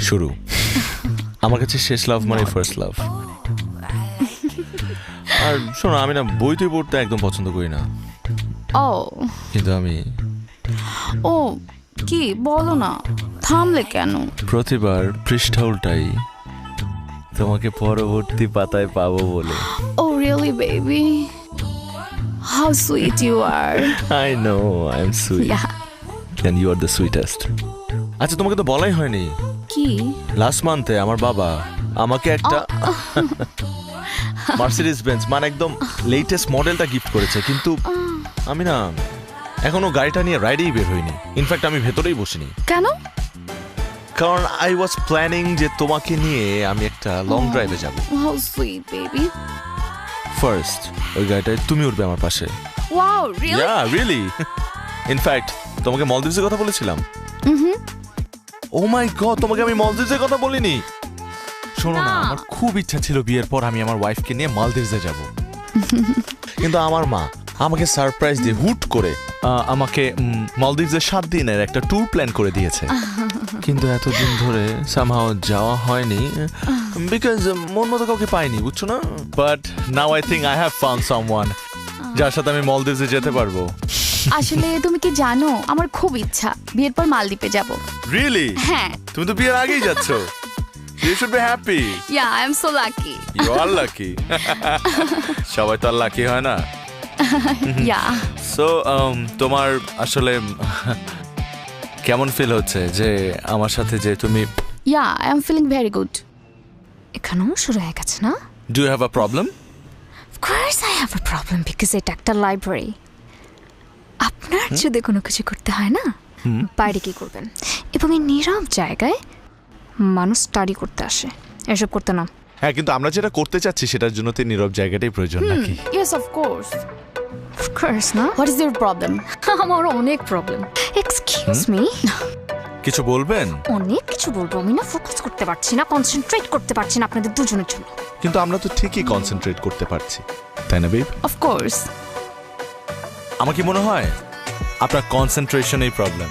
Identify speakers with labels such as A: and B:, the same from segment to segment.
A: শুরু। আমার কাছে শেষ লাভ মানে ফার্স্ট লাভ। আর শোনো, আমি না বই পড়তে একদম পছন্দ করি না।
B: ও
A: কিন্তু আমি
B: ও কি বলো না, থামলে কেন?
A: প্রতিবার পৃষ্ঠা উল্টাই তোমাকে পরবর্তী পাতায় পাবো বলে।
B: Oh really baby, how sweet you are.
A: I know I am sweet.
B: Yeah.
A: And you are the sweetest. আচ্ছা, তোমাকে তো বলাই হয়নি,
B: কি?
A: লাস্ট মান্থে আমার বাবা আমাকে একটা মার্সিডিজ বেঞ্চ মানে একদম লেটেস্ট মডেলটা গিফট করেছে। কিন্তু আমি না এখনো গাড়িটা নিয়ে রাইডেই বের হইনি। ইনফ্যাক্ট আমি ভেতরেই বসিনি।
B: কেন?
A: কারণ আই ওয়াজ প্ল্যানিং যে তোমাকে নিয়ে আমি একটা লং ড্রাইভে যাব।
B: How sweet baby.
A: ফার্স্ট ওই গাড়িটায় তুমি উঠবে আমার পাশে।
B: Wow really?
A: Yeah, really. In fact তোমাকে মলদ্বীপের কথা বলেছিলাম। ও মাই গড, তোমাকে আমি মলদ্বীপের কথা বলিনি। শোনো না, আমার খুব ইচ্ছা ছিল বিয়ের পর আমি আমার ওয়াইফকে নিয়ে মালদ্বীপে যাব। কিন্তু আমার মা আমাকে সারপ্রাইজ দিয়ে হুট করে আমাকে মালদ্বীপে 7 দিনের একটা ট্যুর প্ল্যান করে দিয়েছে। কিন্তু এতদিন ধরে সামহাও যাওয়া হয়নি, বিকজ মন মতো কাউকে পাইনি, বুঝছো না? But now I think I have found someone যার সাথে আমি মালদ্বীপে যেতে পারবো।
B: আসলে তুমি কি জানো, আমার খুব ইচ্ছা বিয়ের পর মালদ্বীপে যাব।
A: রিয়েলি?
B: হ্যাঁ।
A: তুমি তো বিয়ের আগেই যাচ্ছ। You should be happy.
B: Yeah, I am so lucky.
A: You are lucky. সবাই তো আর লাকি হয় না।
B: Yeah.
A: সো তোমার আসলে কেমন ফিল হচ্ছে যে আমার সাথে যে তুমি?
B: Yeah, I am feeling very good.
C: এখানেও শুরু হয়ে গেছে না?
A: Do you have a problem?
C: Of course I have a problem because এটা একটা লাইব্রেরি। আপনার যদি কোনো কিছু করতে হয় না, বাইরে কি করবেন? এবং এই নীরব জায়গায় মানুষ স্টাডি করতে আসে, এসব করতে না।
A: হ্যাঁ, কিন্তু আমরা যেটা করতে চাচ্ছি সেটার জন্য তো নীরব জায়গাটাই প্রয়োজন নাকি?
B: Yes, of course.
C: Of course না।
B: What is your problem?
C: আমার অনেক প্রবলেম। এক্সকিউজ মি,
A: কিছু বলবেন?
C: অনেক কিছু বলবো। আমি না ফোকাস করতে পারছি না, কনসেন্ট্রেট করতে পারছি না আপনাদের দুজনের জন্য।
A: কিন্তু আমরা তো ঠিকই কনসেন্ট্রেট করতে পারছি, তাই না বেব?
B: Of course.
A: আমার কি মনে হয় আপনার কনসেন্ট্রেশনই প্রবলেম।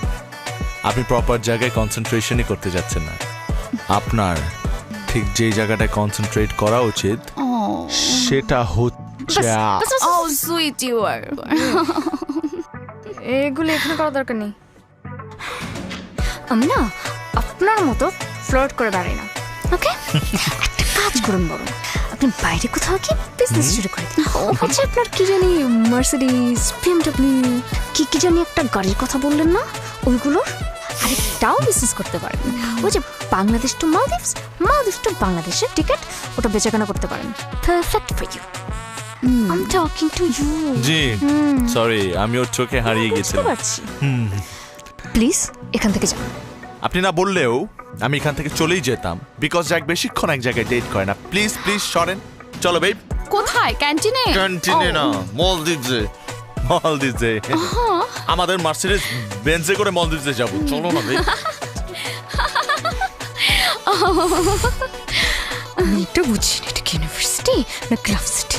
A: আপনি প্রপার জায়গায় কনসেন্ট্রেশনই করতে যাচ্ছেন না। আপনার ঠিক যেই জায়গাটায় কনসেন্ট্রেট করা উচিত সেটা হচ্ছে।
B: Oh, sweet you are.
C: এগুলো এখানে করার দরকার নেই। আমি না আপনার মতো ফ্লার্ট করে বেড়াই না, ওকে? একটা কাজ করুন বরং, আপনি বাইরে কোথাও কি বিজনেস শুরু করে দিন। ও হচ্ছে আপনার কি জানি মার্সিডিজ, BMW, কি জানি একটা গাড়ির কথা বললেন না, ওইগুলোর আরেকটাও বিজনেস করতে পারেন। ওই যে বাংলাদেশ টু মালদ্বীপস, মালদ্বীপস টু বাংলাদেশের টিকিট, ওটা বেচাকেনা করতে পারেন। Perfect for you. I'm talking to you.
A: জি, সরি, আমি ওর চোখে হারিয়ে গেছিলাম।
C: প্লিজ এখান থেকে যান।
A: আপনি না বললেও আমি এখান থেকে চলেই যেতাম, বিকজ এক বেশিক্ষণ এক জায়গায় ডেট করে না। প্লিজ প্লিজ সরেন। চলো বেব।
B: কোথায়? ক্যান্টিনে?
A: ক্যান্টিনে না, মলদ্বীপে। মলদ্বীপে আমাদের মার্সিডিজ বেঞ্জে করে মলদ্বীপে যাব। চলো না বেব।
C: আমি এটা বুঝি না, এটা কি ইউনিভার্সিটি না ক্লাব সিটি?